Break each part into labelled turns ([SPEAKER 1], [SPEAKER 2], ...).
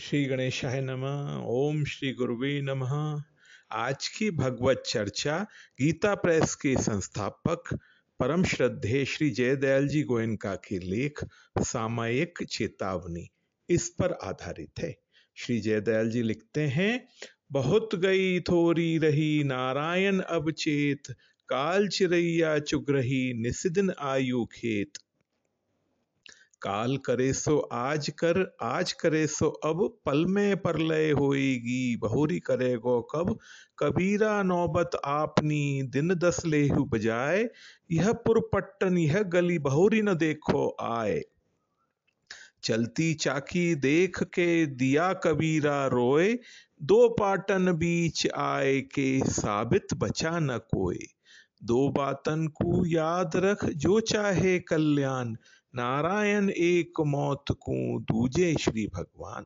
[SPEAKER 1] श्री गणेशाय नमः। ओम श्री गुरुवे नमः। आज की भगवत चर्चा गीता प्रेस के संस्थापक परम श्रद्धेय श्री जयदयाल जी गोयनका के लेख सामयिक चेतावनी इस पर आधारित है। श्री जयदयाल जी लिखते हैं, बहुत गई थोरी रही नारायण अब चेत, काल चिरैया चुग रही निसिदिन आयु खेत। काल करे सो आज कर, आज करे सो अब, पल में परलय होएगी, बहुरी करेगो कब। कबीरा नौबत आपनी दिन दस लेहु बजाए, यह पुरपट्टन यह गली बहुरी न देखो आए। चलती चाकी देख के दिया कबीरा रोए, दो पाटन बीच आए के साबित बचा न कोई। दो बातन को याद रख जो चाहे कल्याण, नारायण एक मौत को दूजे श्री भगवान।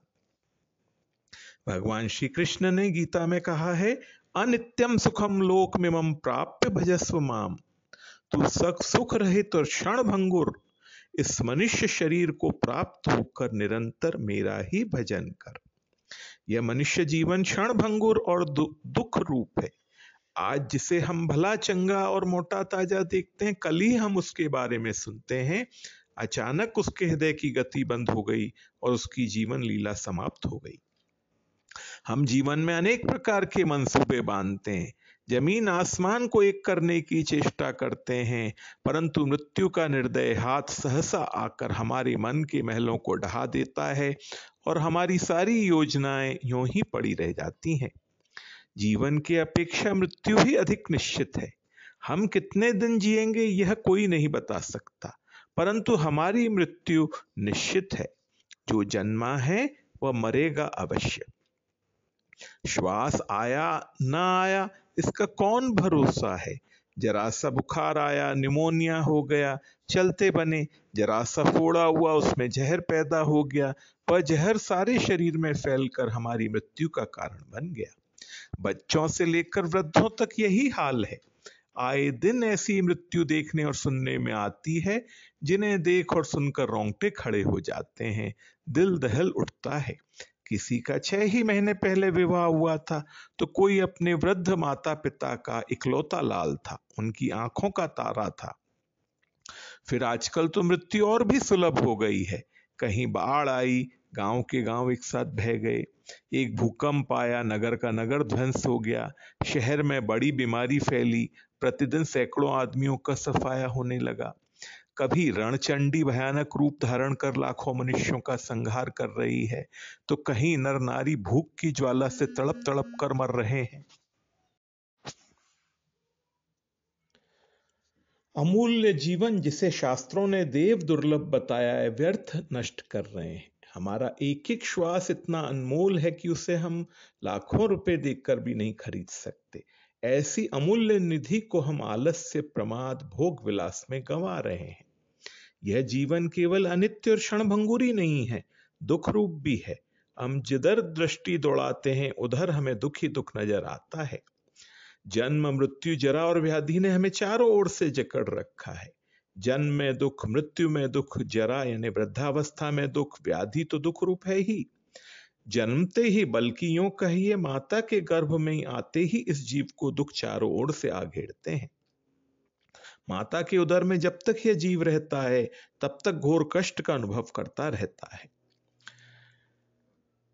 [SPEAKER 1] भगवान श्री कृष्ण ने गीता में कहा है, अनित्यम सुखम लोक मिमम प्राप्य भजस्व माम। तू सुख रहित और क्षण भंगुर इस मनुष्य शरीर को प्राप्त होकर निरंतर मेरा ही भजन कर। यह मनुष्य जीवन क्षण भंगुर और दुख रूप है। आज जिसे हम भला चंगा और मोटा ताजा देखते हैं, कल ही हम उसके बारे में सुनते हैं अचानक उसके हृदय की गति बंद हो गई और उसकी जीवन लीला समाप्त हो गई। हम जीवन में अनेक प्रकार के मंसूबे बांधते हैं, जमीन आसमान को एक करने की चेष्टा करते हैं, परंतु मृत्यु का निर्दय हाथ सहसा आकर हमारे मन के महलों को ढहा देता है और हमारी सारी योजनाएं यूं ही पड़ी रह जाती हैं। जीवन की अपेक्षा मृत्यु ही अधिक निश्चित है। हम कितने दिन जिएंगे यह कोई नहीं बता सकता, परंतु हमारी मृत्यु निश्चित है। जो जन्मा है वह मरेगा अवश्य। श्वास आया न आया इसका कौन भरोसा है। जरा सा बुखार आया, निमोनिया हो गया, चलते बने, जरा सा फोड़ा हुआ उसमें जहर पैदा हो गया, वह जहर सारे शरीर में फैलकर हमारी मृत्यु का कारण बन गया। बच्चों से लेकर वृद्धों तक यही हाल है। आए दिन ऐसी मृत्यु देखने और सुनने में आती है जिन्हें देख और सुनकर रोंगटे खड़े हो जाते हैं, दिल दहल उठता है। किसी का 6 ही महीने पहले विवाह हुआ था तो कोई अपने वृद्ध माता पिता का इकलौता लाल था, उनकी आंखों का तारा था। फिर आजकल तो मृत्यु और भी सुलभ हो गई है। कहीं बाढ़ आई, गांव के गांव एक साथ बह गए। एक भूकंप आया, नगर का नगर ध्वंस हो गया। शहर में बड़ी बीमारी फैली, प्रतिदिन सैकड़ों आदमियों का सफाया होने लगा। कभी रणचंडी भयानक रूप धारण कर लाखों मनुष्यों का संहार कर रही है, तो कहीं नर नारी भूख की ज्वाला से तड़प तड़प कर मर रहे हैं। अमूल्य जीवन जिसे शास्त्रों ने देव दुर्लभ बताया है, व्यर्थ नष्ट कर रहे हैं। हमारा एक एक श्वास इतना अनमोल है कि उसे हम लाखों रुपए देकर भी नहीं खरीद सकते। ऐसी अमूल्य निधि को हम आलस्य, प्रमाद, भोग विलास में गंवा रहे हैं। यह जीवन केवल अनित्य और क्षणभंगुर ही नहीं है, दुख रूप भी है। हम जिधर दृष्टि दौड़ाते हैं उधर हमें दुख ही दुख नजर आता है। जन्म, मृत्यु, जरा और व्याधि ने हमें चारों ओर से जकड़ रखा है। जन्म में दुख, मृत्यु में दुख, जरा यानी वृद्धावस्था में दुख, व्याधि तो दुख रूप है ही। जन्मते ही, बल्कि यूं कहिए माता के गर्भ में ही आते ही इस जीव को दुख चारों ओर से आ घेरते हैं। माता के उदर में जब तक यह जीव रहता है तब तक घोर कष्ट का अनुभव करता रहता है।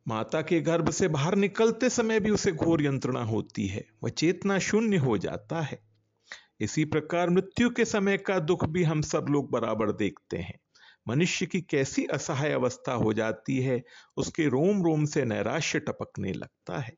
[SPEAKER 1] माता के गर्भ से बाहर निकलते समय भी उसे घोर यंत्रणा होती है, वह चेतना शून्य हो जाता है। इसी प्रकार मृत्यु के समय का दुख भी हम सब लोग बराबर देखते हैं। मनुष्य की कैसी असहाय अवस्था हो जाती है, उसके रोम रोम से नैराश्य टपकने लगता है।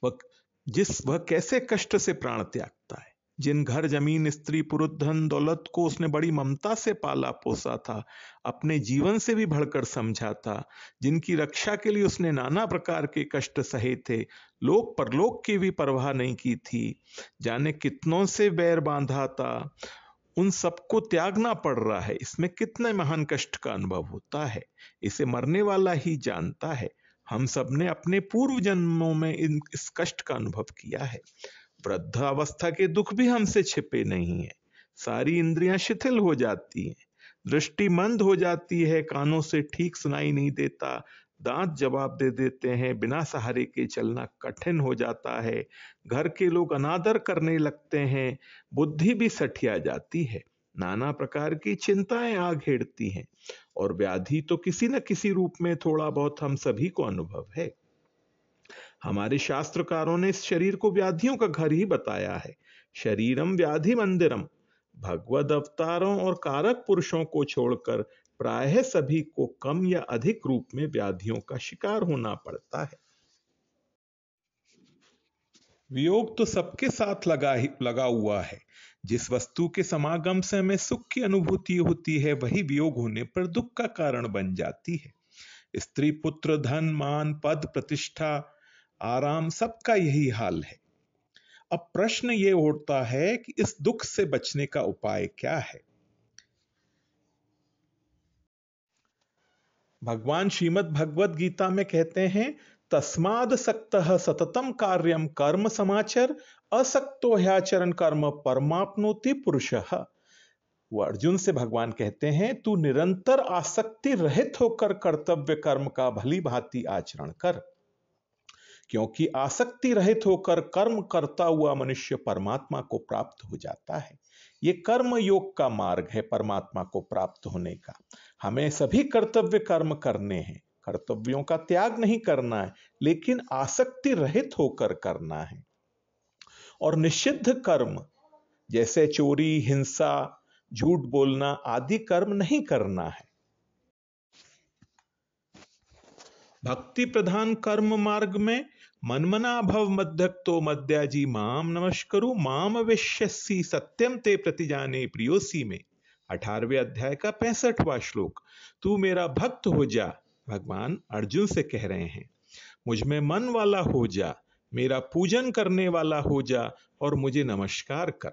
[SPEAKER 1] वह कैसे कष्ट से प्राण त्यागता है। जिन घर, जमीन, स्त्री, पुरुष, धन दौलत को उसने बड़ी ममता से पाला पोसा था, अपने जीवन से भी बढ़कर समझा था, जिनकी रक्षा के लिए उसने नाना प्रकार के कष्ट सहे थे, लोक परलोक की भी परवाह नहीं की थी, जाने कितनों से बैर बांधा था, उन सबको त्यागना पड़ रहा है। इसमें कितने महान कष्ट का अनुभव होता है, इसे मरने वाला ही जानता है। हम सब ने अपने पूर्व जन्मों में इस कष्ट का अनुभव किया है। वृद्धावस्था के दुख भी हमसे छिपे नहीं है। सारी इंद्रियां शिथिल हो जाती हैं, दृष्टि मंद हो जाती है, कानों से ठीक सुनाई नहीं देता, दांत जवाब दे देते हैं, बिना सहारे के चलना कठिन हो जाता है, घर के लोग अनादर करने लगते हैं, बुद्धि भी सठिया जाती है, नाना प्रकार की चिंताएं आ घेरती हैं, और व्याधि तो किसी न किसी रूप में थोड़ा बहुत हम सभी को अनुभव है। हमारे शास्त्रकारों ने इस शरीर को व्याधियों का घर ही बताया है। शरीरम व्याधि मंदिरम। भगवद अवतारों और कारक पुरुषों को छोड़कर प्रायः सभी को कम या अधिक रूप में व्याधियों का शिकार होना पड़ता है। वियोग तो सबके साथ लगा हुआ है। जिस वस्तु के समागम से हमें सुख की अनुभूति होती है, वही वियोग होने पर दुख का कारण बन जाती है। स्त्री, पुत्र, धन, मान, पद, प्रतिष्ठा, आराम, सबका यही हाल है। अब प्रश्न ये उठता है कि इस दुख से बचने का उपाय क्या है। भगवान श्रीमद् भगवद गीता में कहते हैं, तस्माद सक्तः सततम कार्यम कर्म समाचर, असक्तो ह्याचरण कर्म परमाप्नोति पुरुषः। वो अर्जुन से भगवान कहते हैं, तू निरंतर आसक्ति रहित होकर कर्तव्य कर्म का भली भांति आचरण कर, क्योंकि आसक्ति रहित होकर कर्म करता हुआ मनुष्य परमात्मा को प्राप्त हो जाता है। ये कर्म योग का मार्ग है परमात्मा को प्राप्त होने का। हमें सभी कर्तव्य कर्म करने हैं, कर्तव्यों का त्याग नहीं करना है, लेकिन आसक्ति रहित होकर करना है। और निषिद्ध कर्म जैसे चोरी, हिंसा, झूठ बोलना आदि कर्म नहीं करना है। भक्ति प्रधान कर्म मार्ग में मनमना भव मध्यक्तो मद्याजी माम नमस्करु माम विश्यसी सत्यम ते प्रतिजाने प्रियोसी में 18वें अध्याय का 65वां श्लोक। तू मेरा भक्त हो जा, भगवान अर्जुन से कह रहे हैं। मुझ में मन वाला हो जा, मेरा पूजन करने वाला हो जा और मुझे नमस्कार कर।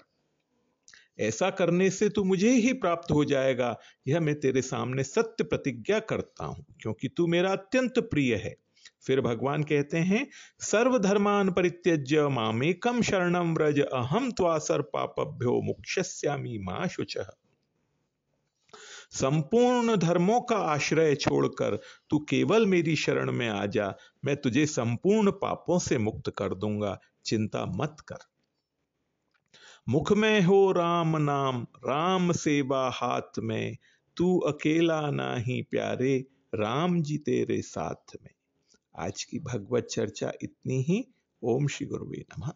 [SPEAKER 1] ऐसा करने से तू मुझे ही प्राप्त हो जाएगा, यह मैं तेरे सामने सत्य प्रतिज्ञा करता हूं, क्योंकि तू मेरा अत्यंत प्रिय है। फिर भगवान कहते हैं, सर्वधर्मान परित्यज्य मामेकम शरणम व्रज अहम त्वा सर्वपापभ्यो मोक्ष्यस्यामि मा शुचः। संपूर्ण धर्मों का आश्रय छोड़कर तू केवल मेरी शरण में आ जा, मैं तुझे संपूर्ण पापों से मुक्त कर दूंगा, चिंता मत कर। मुख में हो राम नाम, राम सेवा हाथ में, तू अकेला नाही प्यारे, राम जी तेरे साथ में। आज की भगवत चर्चा इतनी ही। ओम श्री गुरुवे नमः।